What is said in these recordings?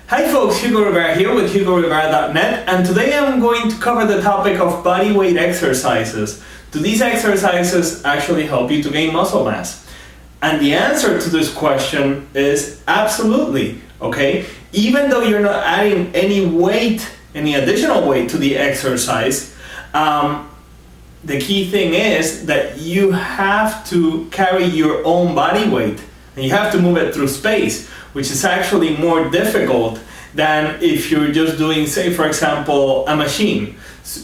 Hi folks, Hugo Rivera here with HugoRivera.net, and today I'm going to cover the topic of body weight exercises. Do these exercises actually help you to gain muscle mass? And the answer to this question is absolutely, okay? Even though you're not adding any weight, any additional weight to the exercise, the key thing is that you have to carry your own body weight and you have to move it through space, which is actually more difficult than if you're just doing, say for example, a machine.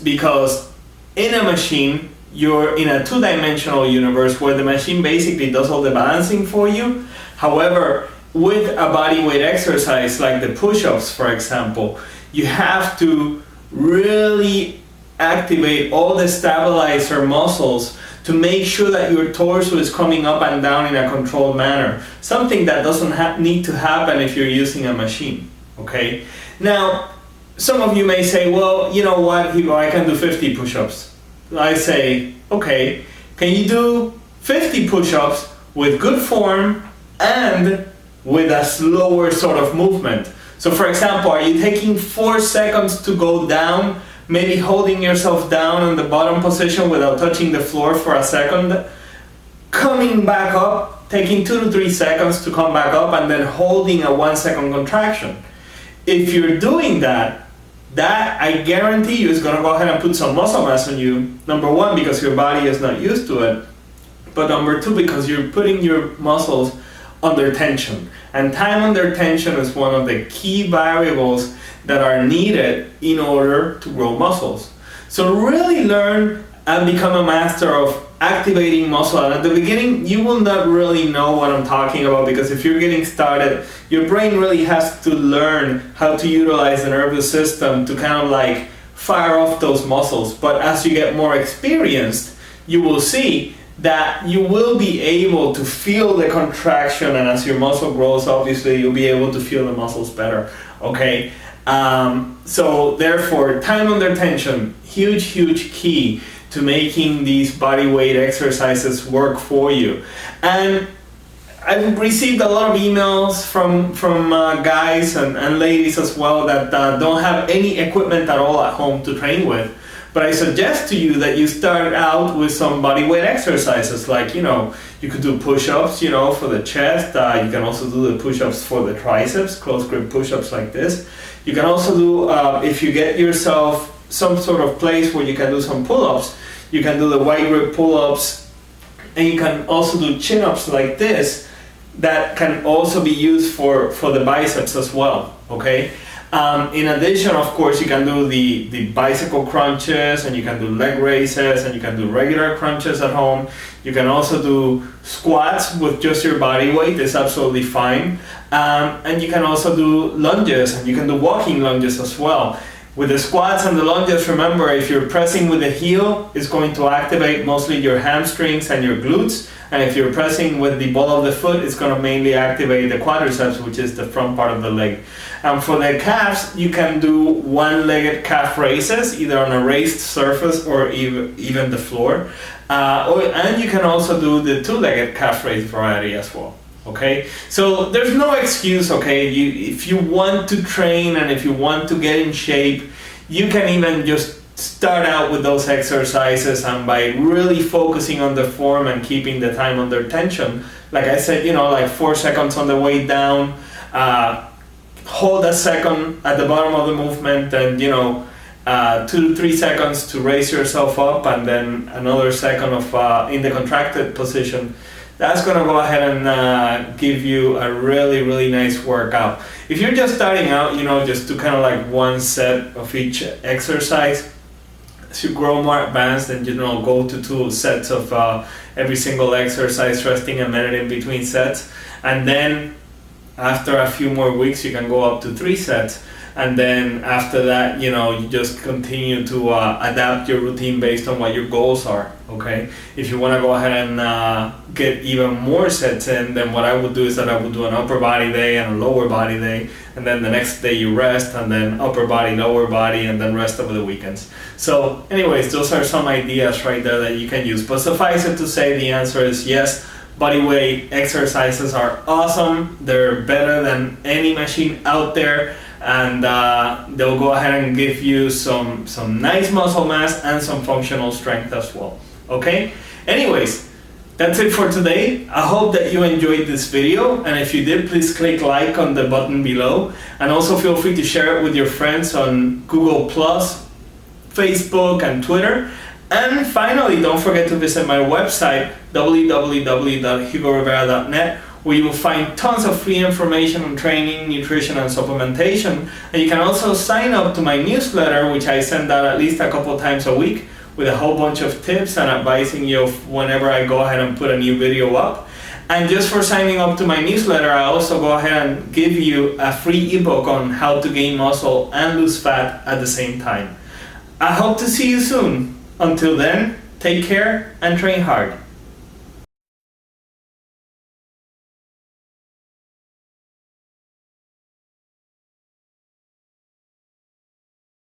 Because in a machine, you're in a two-dimensional universe where the machine basically does all the balancing for you. However, with a body weight exercise like the push-ups, for example, you have to really activate all the stabilizer muscles to make sure that your torso is coming up and down in a controlled manner. Something that doesn't need to happen if you're using a machine, okay? Now, some of you may say, well, you know what, Hugo, I can do 50 push-ups. I say, okay, can you do 50 push-ups with good form and with a slower sort of movement? So for example, are you taking 4 seconds to go down, maybe holding yourself down in the bottom position without touching the floor for a second, coming back up, taking 2 to 3 seconds to come back up, and then holding a 1 second contraction? If you're doing that I guarantee you is going to go ahead and put some muscle mass on you. Number one, because your body is not used to it, but number two, because you're putting your muscles under tension. And time under tension is one of the key variables that are needed in order to grow muscles. So really learn and become a master of activating muscle. And at the beginning, you will not really know what I'm talking about, because if you're getting started, your brain really has to learn how to utilize the nervous system to kind of like fire off those muscles. But as you get more experienced, you will see that you will be able to feel the contraction, and as your muscle grows, obviously you'll be able to feel the muscles better, okay? So therefore, time under tension, huge key to making these body weight exercises work for you. And I've received a lot of emails from guys and ladies as well that don't have any equipment at all at home to train with. But I suggest to you that you start out with some body weight exercises, like, you know, you could do push-ups, you know, for the chest. You can also do the push-ups for the triceps, close grip push-ups like this. You can also do, if you get yourself some sort of place where you can do some pull-ups, you can do the wide grip pull-ups, and you can also do chin-ups like this that can also be used for the biceps as well, okay? In addition, of course, you can do the bicycle crunches, and you can do leg raises, and you can do regular crunches at home. You can also do squats with just your body weight. It's absolutely fine. And you can also do lunges, and you can do walking lunges as well. With the squats and the lunges, remember, if you're pressing with the heel, it's going to activate mostly your hamstrings and your glutes. And if you're pressing with the ball of the foot, it's going to mainly activate the quadriceps, which is the front part of the leg. And for the calves, you can do one-legged calf raises, either on a raised surface or even the floor. And you can also do the two-legged calf raise variety as well. Okay, so there's no excuse, okay? If you want to train and if you want to get in shape, you can even just start out with those exercises, and by really focusing on the form and keeping the time under tension, like I said, you know, like 4 seconds on the way down, hold a second at the bottom of the movement, and, you know, 2 to 3 seconds to raise yourself up, and then another second of in the contracted position. That's going to go ahead and give you a really nice workout. If you're just starting out, you know, just do kind of like one set of each exercise. As you grow more advanced, and, you know, go to 2 sets of every single exercise, resting a minute in between sets. And then after a few more weeks, you can go up to 3 sets. And then after that, you know, you just continue to adapt your routine based on what your goals are, okay? If you want to go ahead and get even more sets in, then what I would do is that I would do an upper body day and a lower body day, and then the next day you rest, and then upper body, lower body, and then rest over the weekends. So anyways, those are some ideas right there that you can use. But suffice it to say, the answer is yes. Bodyweight exercises are awesome. They're better than any machine out there. and they'll go ahead and give you some nice muscle mass and some functional strength as well. Okay? Anyways, that's it for today. I hope that you enjoyed this video, and if you did, please click like on the button below, and also feel free to share it with your friends on Google+, Facebook and Twitter. And finally, don't forget to visit my website www.hugorivera.net, where you will find tons of free information on training, nutrition and supplementation. And you can also sign up to my newsletter, which I send out at least a couple times a week, with a whole bunch of tips and advising you whenever I go ahead and put a new video up. And just for signing up to my newsletter, I also go ahead and give you a free ebook on how to gain muscle and lose fat at the same time. I hope to see you soon. Until then, take care and train hard.